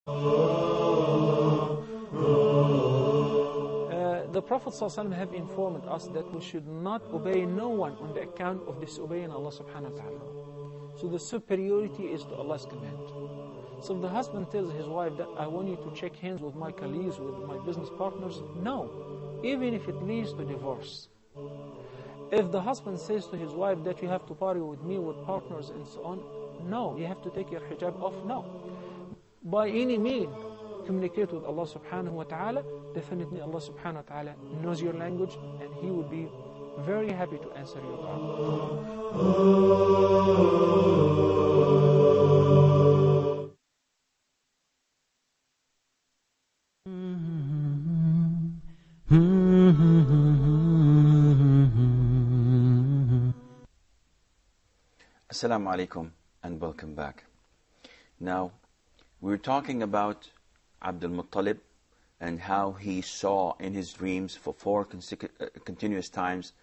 The Prophet ﷺ have informed us that we should not obey no one on the account of disobeying Allah subhanahu wa ta'ala. So the superiority is to Allah's command. So if the husband tells his wife that I want you to shake hands with my colleagues, with my business partners, no, even if it leads to divorce. If the husband says to his wife that you have to party with me, with partners and so on, no, you have to take your hijab off, no. By any means, communicate with Allah subhanahu wa ta'ala. Definitely Allah subhanahu wa ta'ala knows your language and He will be very happy to answer your dua. Assalamu alaikum and welcome back. Now, we're talking about Abdul Muttalib and how he saw in his dreams for 4 continuous times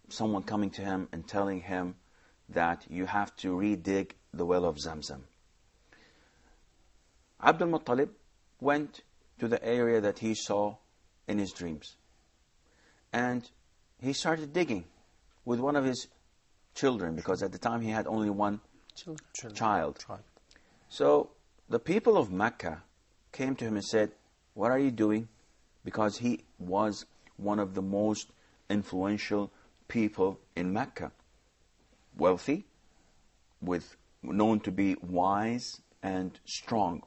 someone coming to him and telling him that you have to redig the well of Zamzam. Abdul Muttalib went to the area that he saw in his dreams. And he started digging with one of his children, because at the time he had only one child. So the people of Mecca came to him and said, what are you doing? Because he was one of the most influential people in Mecca. Wealthy, known to be wise and strong.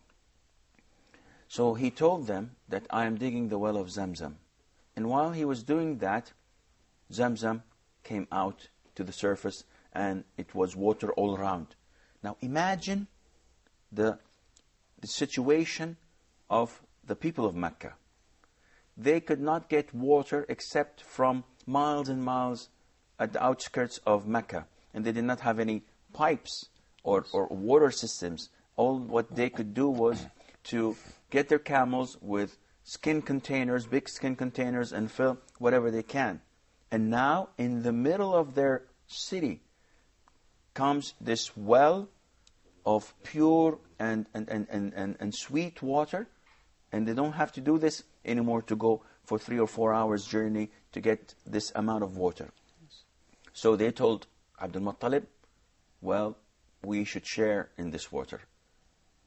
So he told them that I am digging the well of Zamzam. And while he was doing that, Zamzam came out to the surface and it was water all around. Now imagine the situation of the people of Mecca. They could not get water except from miles and miles at the outskirts of Mecca. And they did not have any pipes or water systems. All what they could do was to get their camels with skin containers, big skin containers, and fill whatever they can. And now, in the middle of their city, comes this well of pure and sweet water, and they don't have to do this anymore to go for 3 or 4 hours journey to get this amount of water. So they told Abdul Muttalib, well, we should share in this water,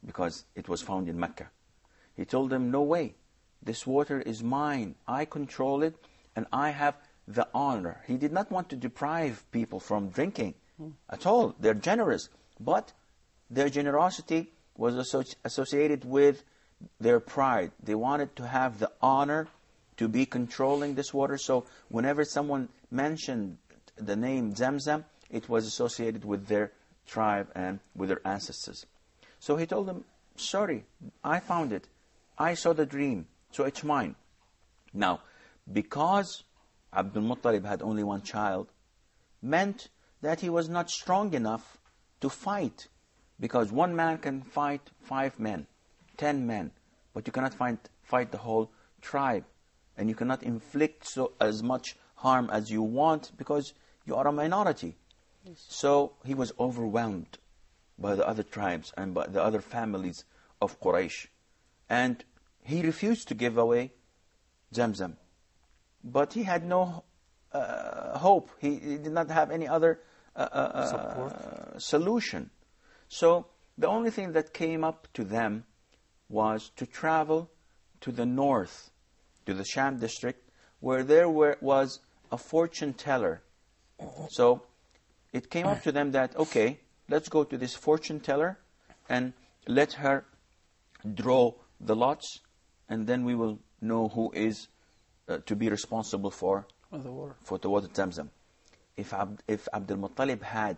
because it was found in Mecca. He told them, no way, this water is mine, I control it, and I have the honor. He did not want to deprive people from drinking at all. They're generous, but their generosity was associated with their pride. They wanted to have the honor to be controlling this water. So whenever someone mentioned the name Zamzam, it was associated with their tribe and with their ancestors. So he told them, sorry, I found it. I saw the dream, so it's mine. Now, because Abdul Muttalib had only one child, meant that he was not strong enough to fight. Because one man can fight 5 men, 10 men, but you cannot fight the whole tribe. And you cannot inflict as much harm as you want, because you are a minority. Yes. So he was overwhelmed by the other tribes and by the other families of Quraysh. And he refused to give away Zamzam. But he had no hope. He did not have any other solution. So the only thing that came up to them was to travel to the north, to the Sham district, where there was a fortune teller. So it came up to them that, okay, let's go to this fortune teller and let her draw the lots, and then we will know who is to be responsible for the water Zamzam. If Abdul Muttalib had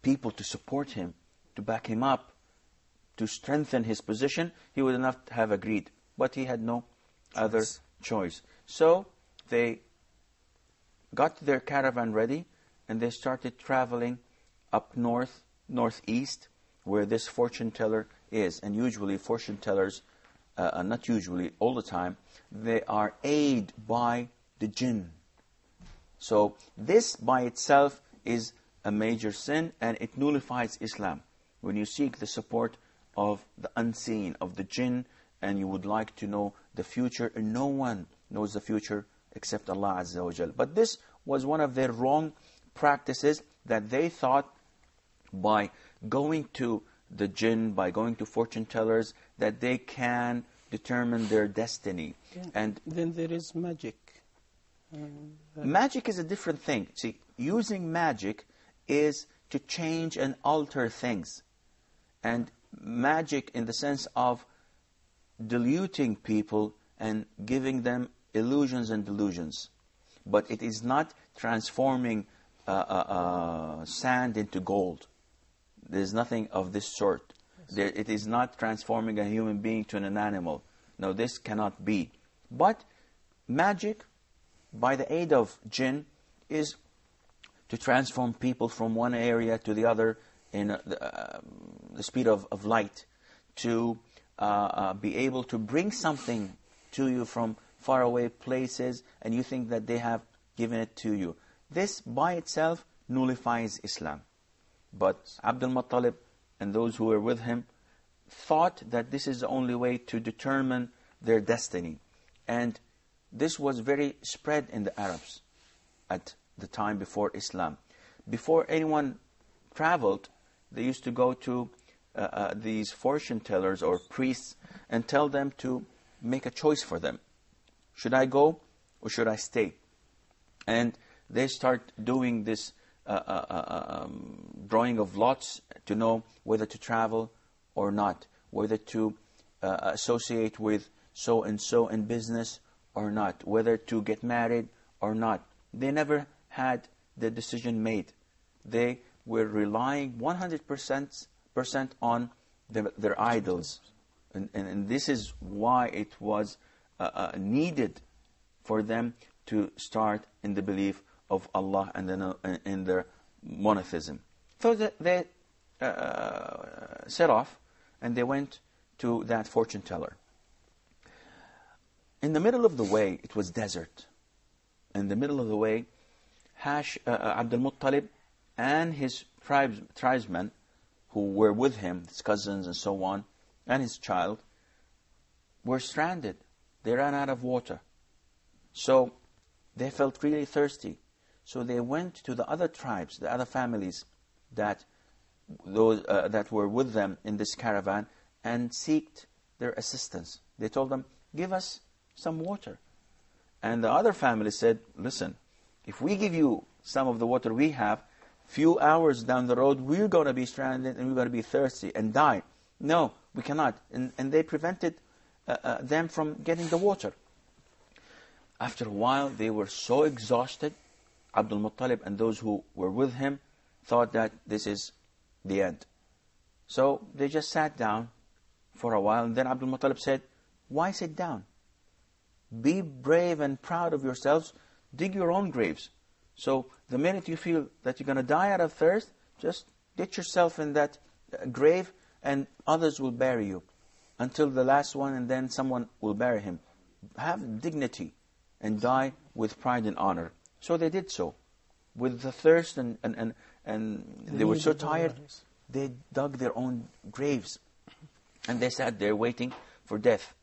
people to support him, to back him up, to strengthen his position, he would not have agreed. But he had no other choice. So they got their caravan ready, and they started traveling up north, northeast, where this fortune teller is. And usually fortune tellers, not usually, all the time, they are aided by the jinn. So this by itself is a major sin, and it nullifies Islam. When you seek the support of the unseen, of the jinn, and you would like to know the future, and no one knows the future except Allah Azza wa Jal. But this was one of their wrong practices, that they thought by going to the jinn, by going to fortune tellers, that they can determine their destiny. Yeah. And then there is magic. Magic is a different thing. See, using magic is to change and alter things. And magic in the sense of diluting people and giving them illusions and delusions. But it is not transforming sand into gold. There is nothing of this sort. It is not transforming a human being to an animal. No, this cannot be. But magic, by the aid of jinn, is to transform people from one area to the other in the speed of light, to be able to bring something to you from faraway places, and you think that they have given it to you. This by itself nullifies Islam. But Abdul Muttalib and those who were with him thought that this is the only way to determine their destiny. And this was very spread in the Arabs at the time before Islam. Before anyone traveled, they used to go to these fortune tellers or priests and tell them to make a choice for them. Should I go or should I stay? And they start doing this drawing of lots to know whether to travel or not, whether to associate with so and so in business or not, whether to get married or not. They never had the decision made. They were relying 100% on their idols. And this is why it was needed for them to start in the belief of Allah and then in their monotheism. So they set off and they went to that fortune teller. In the middle of the way, it was desert. In the middle of the way, Abdul Muttalib and his tribesmen who were with him, his cousins and so on, and his child, were stranded. They ran out of water. So they felt really thirsty. So they went to the other tribes, the other families that were with them in this caravan, and sought their assistance. They told them, give us some water. And the other family said, listen, if we give you some of the water we have, few hours down the road, we're going to be stranded and we're going to be thirsty and die. No, we cannot. And they prevented them from getting the water. After a while, they were so exhausted. Abdul Muttalib and those who were with him thought that this is the end. So they just sat down for a while, and then Abdul Muttalib said, why sit down? Be brave and proud of yourselves. Dig your own graves. So the minute you feel that you're going to die out of thirst, just ditch yourself in that grave, and others will bury you until the last one, and then someone will bury him. Have dignity and die with pride and honor. So they did so. With the thirst and they were so tired, they dug their own graves. And they sat there waiting for death.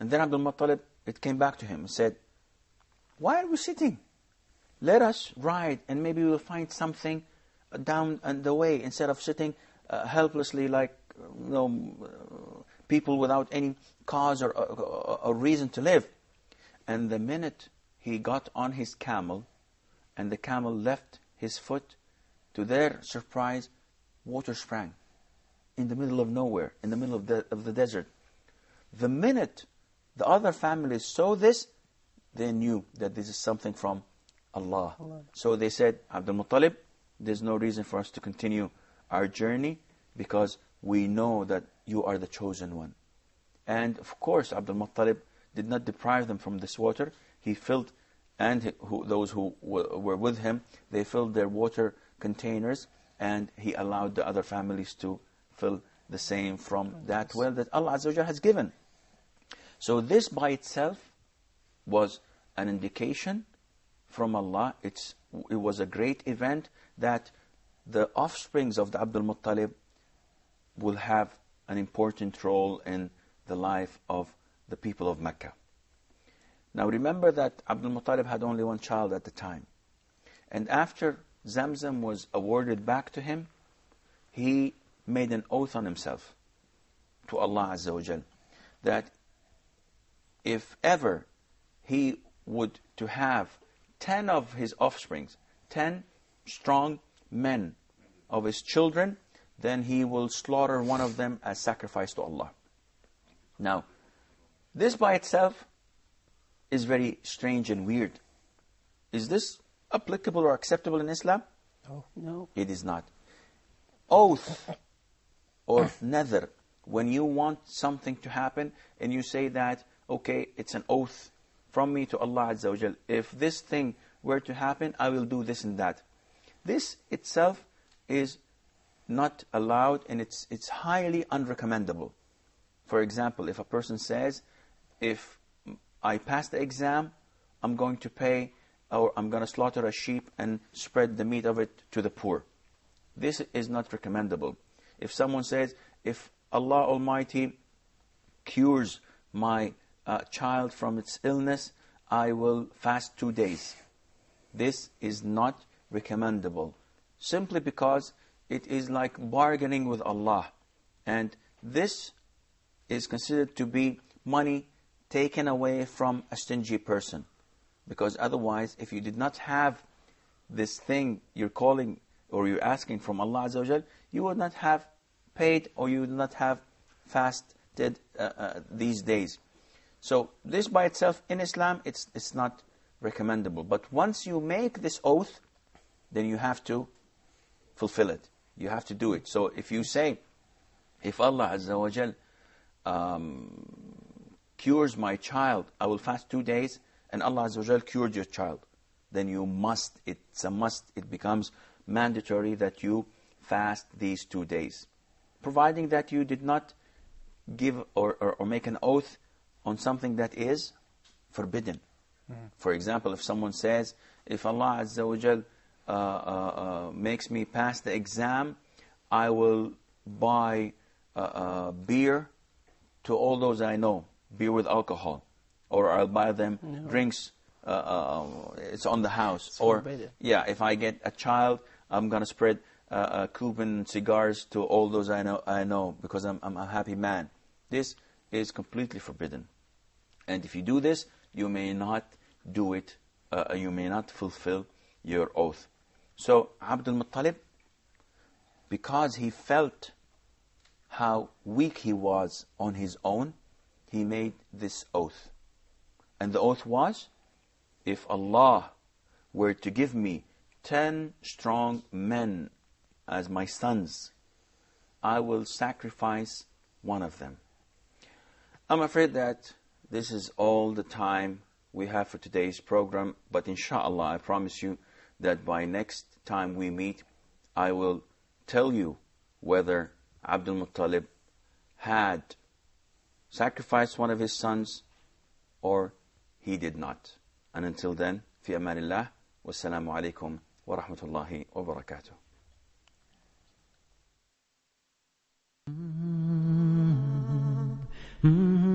And then Abdul Muttalib, it came back to him and said, why are we sitting? Let us ride and maybe we'll find something down the way instead of sitting helplessly like people without any cause or reason to live. And the minute he got on his camel, and the camel left his foot, to their surprise, water sprang in the middle of nowhere, in the middle of the desert. The minute the other families saw this, they knew that this is something from Allah. So they said, Abdul Muttalib, there's no reason for us to continue our journey because we know that you are the chosen one. And of course, Abdul Muttalib did not deprive them from this water. He filled, and those who were with him, they filled their water containers, and he allowed the other families to fill the same from that well that Allah Azza wa Jalla has given. So this by itself was an indication from Allah. It was a great event that the offsprings of the Abdul Muttalib will have an important role in the life of the people of Mecca. Now remember that Abdul Muttalib had only one child at the time. And after Zamzam was awarded back to him, he made an oath on himself to Allah Azza wa Jal that if ever he would to have 10 of his offsprings, 10 strong men of his children, then he will slaughter one of them as sacrifice to Allah. Now, this by itself is very strange and weird. Is this applicable or acceptable in Islam? No. It is not. Oath or nadhr, when you want something to happen and you say that, okay, it's an oath from me to Allah Azza wa Jal. If this thing were to happen, I will do this and that. This itself is not allowed, and it's highly unrecommendable. For example, if a person says, if I pass the exam, I'm going to pay, or I'm going to slaughter a sheep and spread the meat of it to the poor. This is not recommendable. If someone says, if Allah Almighty cures my child from its illness, I will fast 2 days. This is not recommendable, simply because it is like bargaining with Allah. And this is considered to be money taken away from a stingy person. Because otherwise, if you did not have this thing you're calling or you're asking from Allah Azza wa Jal, you would not have paid or you would not have fasted these days. So this by itself in Islam, it's not recommendable. But once you make this oath, then you have to fulfill it. You have to do it. So if you say, if Allah Azza wa Jal cures my child, I will fast 2 days, and Allah Azza wa Jal cured your child, then you must, it's a must, it becomes mandatory that you fast these 2 days. Providing that you did not give or make an oath on something that is forbidden. For example, if someone says, if Allah Azza wa Jal makes me pass the exam, I will buy beer to all those I know, beer with alcohol, or I'll buy them drinks, it's on the house. It's or forbidden. yeah, if I get a child, I'm going to spread Cuban cigars to all those I know because I'm a happy man. This is completely forbidden. And if you do this, you may not do it, you may not fulfill your oath. So Abdul Muttalib, because he felt how weak he was on his own, he made this oath. And the oath was, if Allah were to give me 10 strong men as my sons, I will sacrifice one of them. I'm afraid that this is all the time we have for today's program, but inshallah, I promise you that by next time we meet, I will tell you whether Abdul Muttalib had sacrificed one of his sons or he did not. And until then, fi amanillah, wassalamu alaikum wa rahmatullahi wa barakatuh. Mm-hmm.